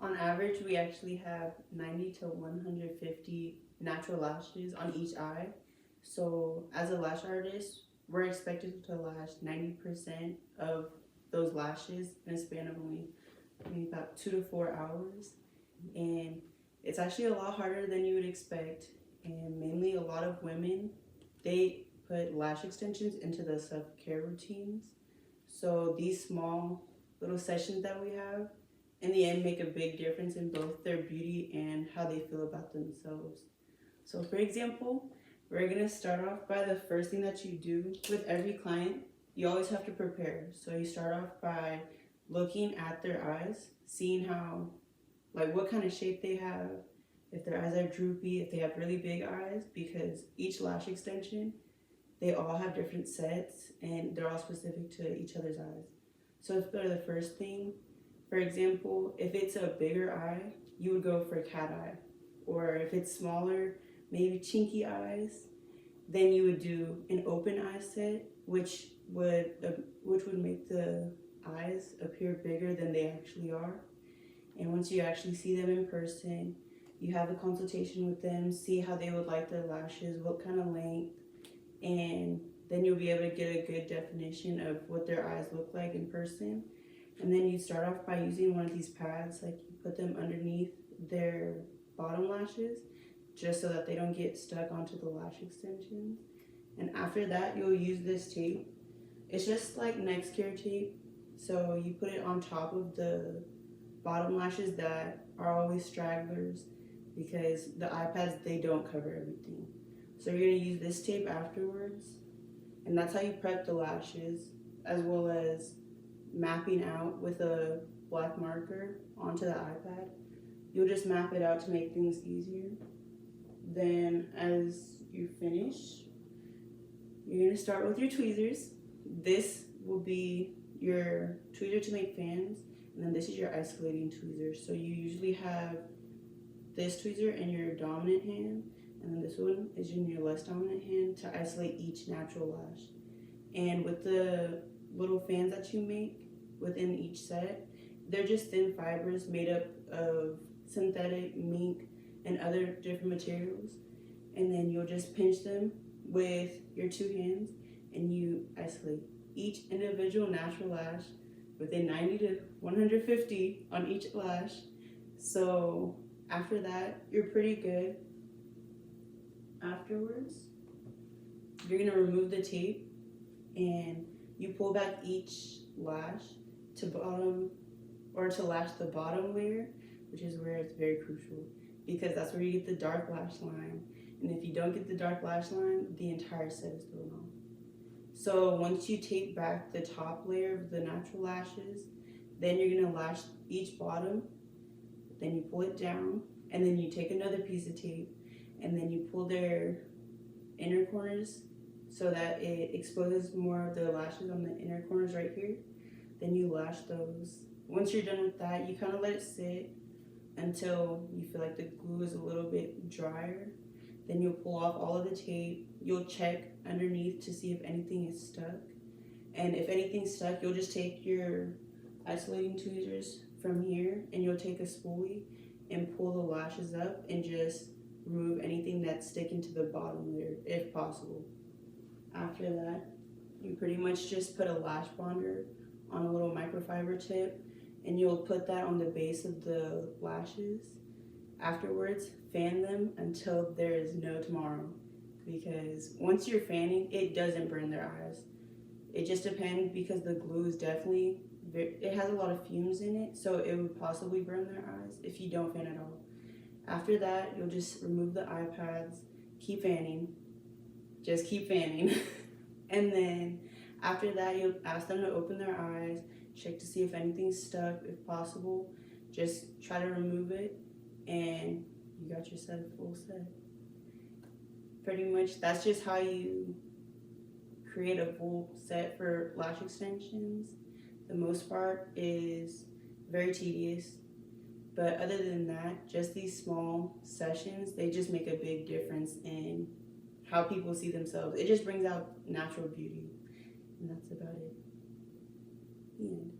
On average, we actually have 90 to 150 natural lashes on each eye. So as a lash artist, we're expected to lash 90% of those lashes in a span of only maybe about 2 to 4 hours. And it's actually a lot harder than you would expect. And mainly a lot of women, they put lash extensions into the self-care routines. So these small little sessions that we have in the end make a big difference in both their beauty and how they feel about themselves. So for example, we're gonna start off by the first thing that you do with every client. You always have to prepare. So you start off by looking at their eyes, seeing how, like what kind of shape they have, if their eyes are droopy, if they have really big eyes, because each lash extension, they all have different sets and they're all specific to each other's eyes. So for the first thing, for example, if it's a bigger eye, you would go for cat eye. Or if it's smaller, maybe chinky eyes, then you would do an open eye set, which would make the eyes appear bigger than they actually are. And once you actually see them in person, you have a consultation with them, see how they would like their lashes, what kind of length, and then you'll be able to get a good definition of what their eyes look like in person. And then you start off by using one of these pads, like you put them underneath their bottom lashes just so that they don't get stuck onto the lash extensions. And after that, you'll use this tape. It's just like neck care tape. So you put it on top of the bottom lashes that are always stragglers because the eye pads, they don't cover everything. So you're gonna use this tape afterwards, and that's how you prep the lashes, as well as mapping out with a black marker onto the iPad. You'll just map it out to make things easier. Then as you finish, you're gonna start with your tweezers. This will be your tweezer to make fans, and then this is your isolating tweezer. So you usually have this tweezer in your dominant hand, and then this one is in your less dominant hand to isolate each natural lash. And with the little fans that you make within each set, they're just thin fibers made up of synthetic, mink, and other different materials. And then you'll just pinch them with your two hands and you isolate each individual natural lash within 90 to 150 on each lash. So after that, you're pretty good. Afterwards, you're gonna remove the tape and you pull back each lash to bottom or to lash the bottom layer, which is where it's very crucial because that's where you get the dark lash line. And if you don't get the dark lash line, the entire set is thrown off. So once you tape back the top layer of the natural lashes, then you're gonna lash each bottom, then you pull it down, and then you take another piece of tape, and then you pull their inner corners so that it exposes more of the lashes on the inner corners right here. Then you lash those. Once you're done with that, you kind of let it sit until you feel like the glue is a little bit drier. Then you'll pull off all of the tape. You'll check underneath to see if anything is stuck. And if anything's stuck, you'll just take your isolating tweezers from here and you'll take a spoolie and pull the lashes up and just remove anything that's sticking to the bottom layer if possible. After that, you pretty much just put a lash bonder on a little microfiber tip and you'll put that on the base of the lashes. Afterwards, fan them until there is no tomorrow, because once you're fanning, it doesn't burn their eyes. It just depends because the glue is definitely, it has a lot of fumes in it, so it would possibly burn their eyes if you don't fan at all. After that, you'll just remove the eye pads, keep fanning, just keep fanning. And then after that, you'll ask them to open their eyes, check to see if anything's stuck. If possible, just try to remove it, and you got your set, full set. Pretty much, that's just how you create a full set for lash extensions. The most part is very tedious, but other than that, just these small sessions, they just make a big difference in how people see themselves. It just brings out natural beauty, and that's about it. The end.